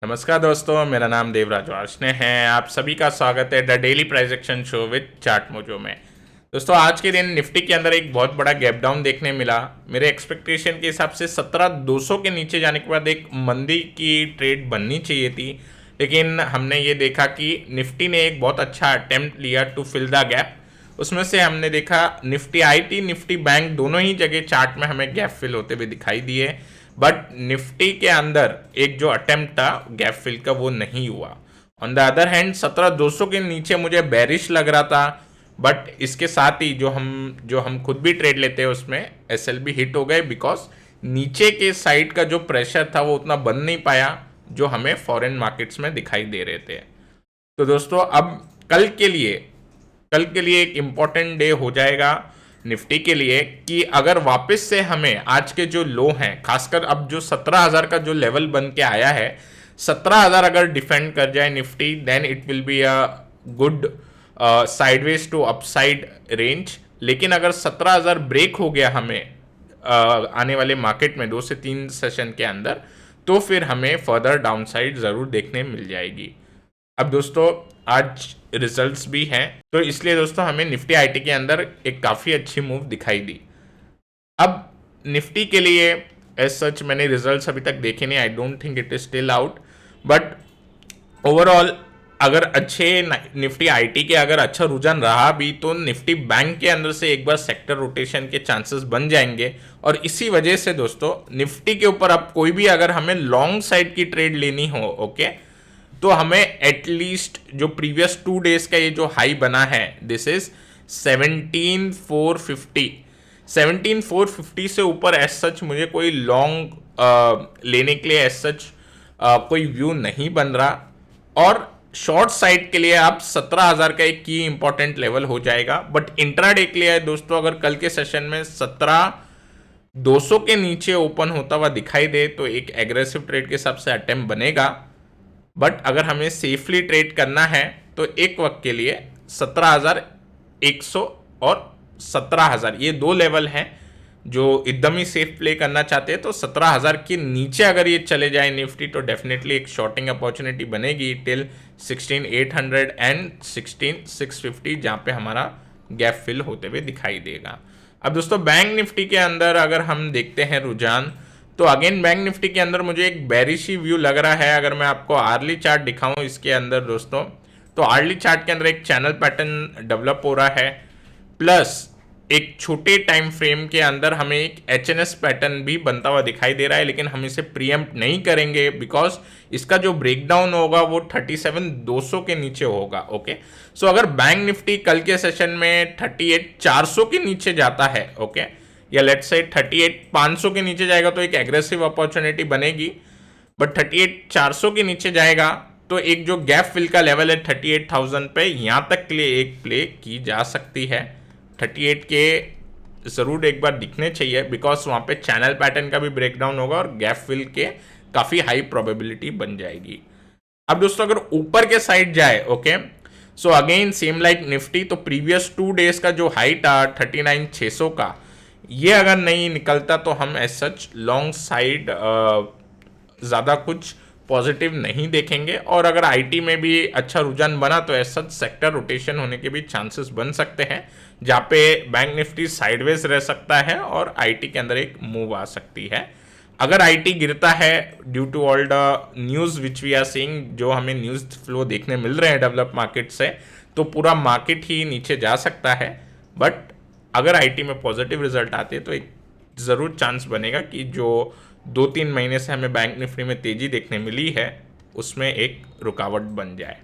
नमस्कार दोस्तों, मेरा नाम देवराज वार्ष्णेय है। आप सभी का स्वागत है the daily price action show with chart mojo में। दोस्तों, आज के दिन निफ्टी के अंदर एक बहुत बड़ा गैप डाउन देखने मिला। मेरे एक्सपेक्टेशन के हिसाब से 17,200 के नीचे जाने के बाद एक मंदी की ट्रेड बननी चाहिए थी, लेकिन हमने ये देखा कि निफ्टी ने एक बहुत अच्छा अटेम्प्ट लिया टू फिल द गैप। उसमें से हमने देखा निफ्टी आईटी, निफ्टी बैंक दोनों ही जगह चार्ट में हमें गैप फिल होते हुए दिखाई दिए, बट निफ्टी के अंदर एक जो अटेम्प्ट था गैप फिल का वो नहीं हुआ। ऑन द अदर हैंड 17,200 के नीचे मुझे बेरिश लग रहा था, बट इसके साथ ही जो हम खुद भी ट्रेड लेते हैं उसमें एसएलबी हिट हो गए, बिकॉज नीचे के साइड का जो प्रेशर था वो उतना बन नहीं पाया जो हमें फॉरेन मार्केट्स में दिखाई दे रहे थे। तो दोस्तों, अब कल के लिए एक इम्पॉर्टेंट डे हो जाएगा निफ्टी के लिए कि अगर वापस से हमें आज के जो लो हैं, खासकर अब जो 17,000 का जो लेवल बन के आया है, 17,000 अगर डिफेंड कर जाए Nifty, then it will be a good sideways to upside range. लेकिन अगर 17,000 ब्रेक हो गया हमें आने वाले मार्केट में 2 से 3 सेशन के अंदर, तो फिर हमें फर्दर डाउनसाइड ज़रूर देखने मिल जाएगी। अब दोस्तों, आज रिजल्ट्स भी हैं, तो इसलिए दोस्तों हमें निफ्टी आईटी के अंदर एक काफ़ी अच्छी मूव दिखाई दी। अब निफ्टी के लिए एज सच मैंने रिजल्ट्स अभी तक देखे नहीं, I don't think it is still out, but overall अगर अच्छे निफ्टी आईटी के अगर अच्छा रुझान रहा भी, तो निफ्टी बैंक के अंदर से एक बार सेक्टर रोटेशन के चांसेस बन जाएंगे। और इसी वजह से दोस्तों निफ्टी के ऊपर अब कोई भी अगर हमें लॉन्ग साइड की ट्रेड लेनी हो, ओके, तो हमें एटलीस्ट जो प्रीवियस 2 डेज का ये जो हाई बना है, दिस इज 17,450। 17,450 से ऊपर एज सच मुझे कोई लॉन्ग लेने के लिए एज सच कोई व्यू नहीं बन रहा। और शॉर्ट साइड के लिए आप 17,000 का एक की इंपॉर्टेंट लेवल हो जाएगा। बट इंट्राडे के लिए दोस्तों, अगर कल के सेशन में 17,200 के नीचे ओपन होता हुआ दिखाई दे तो एक एग्रेसिव ट्रेड के हिसाब से अटेम्प्ट बनेगा। बट अगर हमें सेफली ट्रेड करना है तो एक वक्त के लिए 17,100 और 17,000 ये 2 लेवल हैं जो एकदम ही सेफ प्ले करना चाहते हैं। तो 17,000 के नीचे अगर ये चले जाए निफ्टी, तो डेफिनेटली एक शॉर्टिंग अपॉर्चुनिटी बनेगी टिल 16,800 एंड 16,650, जहाँ पे हमारा गैप फिल होते हुए दिखाई देगा। अब दोस्तों, बैंक निफ्टी के अंदर अगर हम देखते हैं रुझान, तो अगेन बैंक निफ्टी के अंदर मुझे एक बेरिशी व्यू लग रहा है। अगर मैं आपको आर्ली चार्ट दिखाऊं इसके अंदर दोस्तों, तो आर्ली चार्ट के अंदर एक चैनल पैटर्न डेवलप हो रहा है, प्लस एक छोटे टाइम फ्रेम के अंदर हमें एक एचएनएस पैटर्न भी बनता हुआ दिखाई दे रहा है। लेकिन हम इसे प्रीएम्प्ट नहीं करेंगे, बिकॉज इसका जो ब्रेकडाउन होगा वो 37,200 के नीचे होगा। ओके, सो अगर बैंक निफ्टी कल के सेशन में 38,400 के नीचे जाता है, ओके, या लेट्स से 38,500 के नीचे जाएगा, तो एक एग्रेसिव अपॉर्चुनिटी बनेगी। बट 38,400 के नीचे जाएगा तो एक जो गैप फिल का लेवल है 38,000 पे, यहाँ तक के लिए एक प्ले की जा सकती है। 38 के ज़रूर एक बार दिखने चाहिए, बिकॉज वहाँ पे चैनल पैटर्न का भी ब्रेकडाउन होगा और गैप फिल के काफ़ी हाई प्रोबेबिलिटी बन जाएगी। अब दोस्तों, अगर ऊपर के साइड जाए, okay, so again same like Nifty, तो प्रीवियस 2 डेज का जो हाई था 39,600 का, ये अगर नहीं निकलता तो हम एज सच लॉन्ग साइड ज़्यादा कुछ पॉजिटिव नहीं देखेंगे। और अगर आईटी में भी अच्छा रुझान बना तो एज सच सेक्टर रोटेशन होने के भी चांसेस बन सकते हैं, जहाँ पे बैंक निफ्टी साइडवेज रह सकता है और आईटी के अंदर एक मूव आ सकती है। अगर आईटी गिरता है due to all the news which we are seeing, जो हमें न्यूज़ फ्लो देखने मिल रहे हैं डेवलप मार्केट से, तो पूरा मार्केट ही नीचे जा सकता है। बट अगर आईटी में पॉजिटिव रिजल्ट आते हैं तो एक ज़रूर चांस बनेगा कि जो 2-3 महीने से हमें बैंक निफ्टी में तेज़ी देखने मिली है उसमें एक रुकावट बन जाए।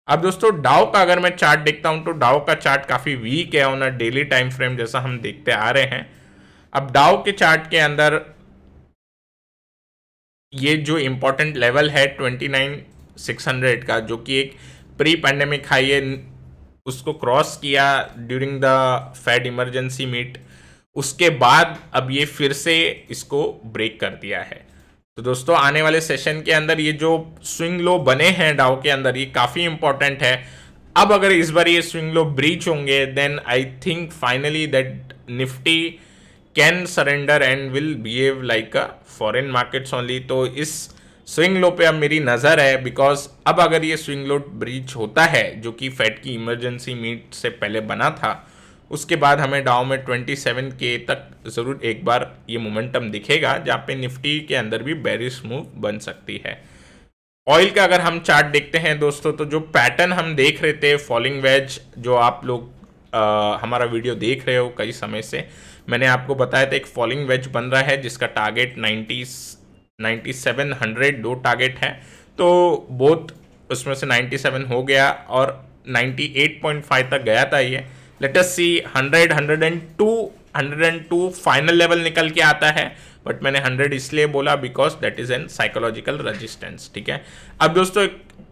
अब दोस्तों, डाउ का अगर मैं चार्ट देखता हूं तो डाउ का चार्ट काफ़ी वीक है on a daily time frame, जैसा हम देखते आ रहे हैं। अब डाउ के चार्ट के अंदर ये जो इम्पोर्टेंट लेवल है 29,600 का, जो कि एक प्री पैंडेमिक हाई है, उसको क्रॉस किया during the Fed emergency meet. उसके बाद अब ये फिर से इसको ब्रेक कर दिया है। तो दोस्तों, आने वाले सेशन के अंदर ये जो स्विंग लो बने हैं डाउ के अंदर, ये काफ़ी इंपॉर्टेंट है। अब अगर इस बार ये स्विंग लो ब्रीच होंगे, then I think finally that Nifty can surrender and will behave like a foreign markets only. तो इस स्विंग लो पे अब मेरी नज़र है, बिकॉज अब अगर ये स्विंग लो ब्रीच होता है जो कि फेड की इमरजेंसी मीट से पहले बना था, उसके बाद हमें डाउ में 27K तक ज़रूर एक बार ये मोमेंटम दिखेगा, जहाँ पे निफ्टी के अंदर भी बेरिश मूव बन सकती है। ऑयल का अगर हम चार्ट देखते हैं दोस्तों, तो जो पैटर्न हम देख रहे थे फॉलिंग वेज, जो आप लोग हमारा वीडियो देख रहे हो कई समय से, मैंने आपको बताया था एक फॉलिंग वेज बन रहा है जिसका टारगेट 9700 दो टारगेट है। तो बोथ उसमें से 97 हो गया और 98.5 तक गया था ये। लेट अस सी 102 फाइनल लेवल निकल के आता है, बट मैंने 100 इसलिए बोला because that is an psychological resistance. ठीक है, अब दोस्तों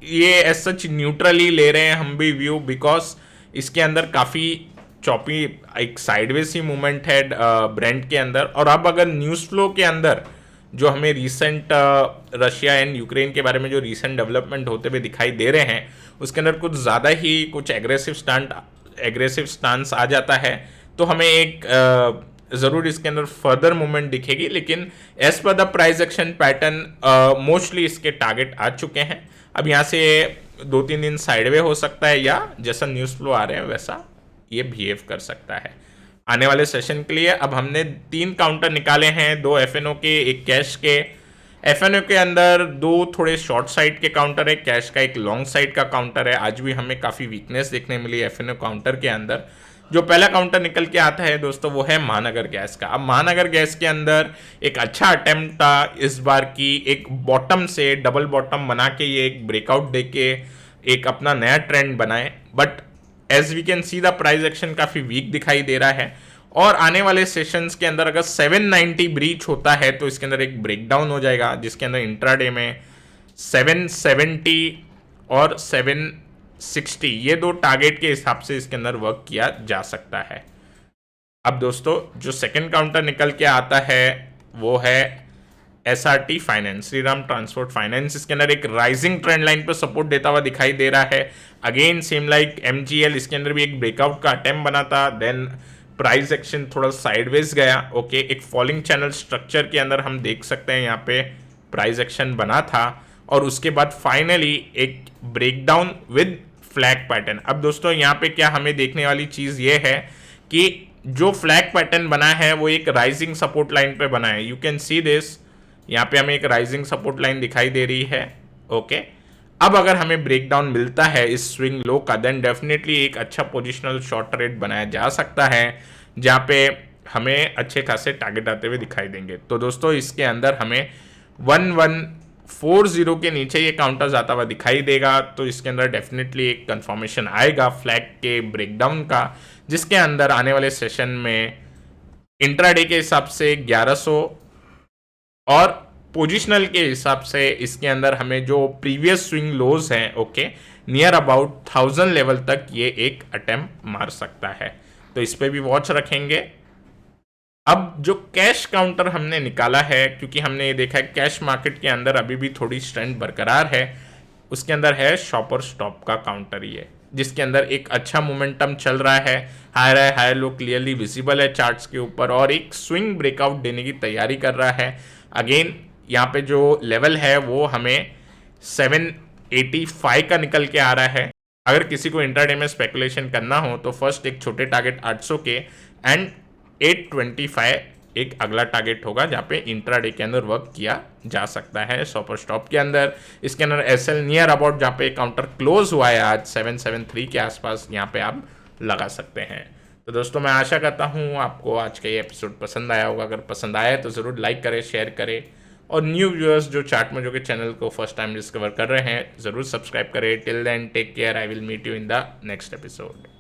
ये एज सच न्यूट्रली ले रहे हैं हम भी व्यू, बिकॉज इसके अंदर काफ़ी चॉपी एक साइडवेज ही मूवमेंट है ब्रेंट के अंदर। और अब अगर न्यूज़ फ्लो के अंदर जो हमें रिसेंट रशिया एंड यूक्रेन के बारे में जो रिसेंट डेवलपमेंट होते हुए दिखाई दे रहे हैं, उसके अंदर कुछ ज़्यादा ही कुछ एग्रेसिव स्टांस आ जाता है, तो हमें एक ज़रूर इसके अंदर फर्दर मूवमेंट दिखेगी। लेकिन as per the price action pattern mostly इसके टारगेट आ चुके हैं। अब यहाँ से 2-3 दिन साइडवे हो सकता है, या जैसा न्यूज़ फ्लो आ रहे हैं वैसा ये बिहेव कर सकता है आने वाले सेशन के लिए। अब हमने 3 काउंटर निकाले हैं, 2 एफएनओ के, 1 कैश के। एफएनओ के अंदर 2 थोड़े शॉर्ट साइड के काउंटर है, कैश का एक लॉन्ग साइड का काउंटर है। आज भी हमें काफ़ी वीकनेस देखने मिली एफएनओ काउंटर के अंदर। जो पहला काउंटर निकल के आता है दोस्तों वो है महानगर गैस का। अब महानगर गैस के अंदर एक अच्छा अटेम्प्ट था इस बार की, एक बॉटम से डबल बॉटम बना के ये एक ब्रेकआउट दे के एक अपना नया ट्रेंड बनाए, but as we can see the price action काफ़ी वीक दिखाई दे रहा है। और आने वाले सेशंस के अंदर अगर 790 ब्रीच होता है तो इसके अंदर एक ब्रेकडाउन हो जाएगा, जिसके अंदर इंट्राडे में 770 और 760 ये 2 टारगेट के हिसाब से इसके अंदर वर्क किया जा सकता है। अब दोस्तों जो सेकंड काउंटर निकल के आता है वो है SRT finance, Shriram transport finance. इसके अंदर एक राइजिंग ट्रेंड लाइन पर सपोर्ट देता हुआ दिखाई दे रहा है। अगेन सेम लाइक MGL, इसके अंदर भी एक ब्रेकआउट का अटेम्प्ट बना था, देन प्राइस एक्शन थोड़ा साइडवेज गया। ओके, एक फॉलिंग चैनल स्ट्रक्चर के अंदर हम देख सकते हैं यहाँ पे प्राइस एक्शन बना था, और उसके बाद फाइनली एक ब्रेकडाउन विद फ्लैग पैटर्न। अब दोस्तों यहाँ पे क्या हमें देखने वाली चीज़ ये है कि जो फ्लैग पैटर्न बना है वो एक राइजिंग सपोर्ट लाइन पे बना है। यू कैन सी दिस, यहाँ पे हमें एक राइजिंग सपोर्ट लाइन दिखाई दे रही है। ओके, अब अगर हमें ब्रेकडाउन मिलता है इस स्विंग लो का, देन डेफिनेटली एक अच्छा पोजिशनल शॉर्ट ट्रेड बनाया जा सकता है, जहाँ पे हमें अच्छे खासे टारगेट आते हुए दिखाई देंगे। तो दोस्तों इसके अंदर हमें 1140 के नीचे ये काउंटर जाता हुआ दिखाई देगा, तो इसके अंदर डेफिनेटली एक कंफर्मेशन आएगा फ्लैग के ब्रेकडाउन का, जिसके अंदर आने वाले सेशन में इंट्राडे के हिसाब से 1100 और पोजिशनल के हिसाब से इसके अंदर हमें जो प्रीवियस स्विंग लोज हैं, ओके, नियर अबाउट 1000 लेवल तक ये एक अटेम्प्ट मार सकता है, तो इस पे भी वॉच रखेंगे। अब जो कैश काउंटर हमने निकाला है, क्योंकि हमने ये देखा है कैश मार्केट के अंदर अभी भी थोड़ी स्ट्रेंथ बरकरार है, उसके अंदर है शॉपर स्टॉप का काउंटर ये, जिसके अंदर एक अच्छा मोमेंटम चल रहा है, हायर लो क्लियरली विजिबल है चार्ट्स के ऊपर, और एक स्विंग ब्रेकआउट देने की तैयारी कर रहा है। अगेन यहाँ पे जो लेवल है वो हमें 785 का निकल के आ रहा है। अगर किसी को इंट्राडे में स्पेकुलेशन करना हो तो फर्स्ट एक छोटे टारगेट 800 के एंड 825 एक अगला टारगेट होगा, जहाँ पे इंट्राडे के अंदर वर्क किया जा सकता है शॉपर स्टॉप के अंदर। इसके अंदर एसएल नियर अबाउट जहाँ पे काउंटर क्लोज हुआ है आज 773 के आसपास, यहाँ पे आप लगा सकते हैं। तो दोस्तों मैं आशा करता हूँ आपको आज का ये एपिसोड पसंद आया होगा। अगर पसंद आया तो ज़रूर लाइक करें, शेयर करें, और न्यू व्यूअर्स जो चार्ट में जो कि चैनल को फर्स्ट टाइम डिस्कवर कर रहे हैं ज़रूर सब्सक्राइब करें। Till then take care, I will meet you in the next episode.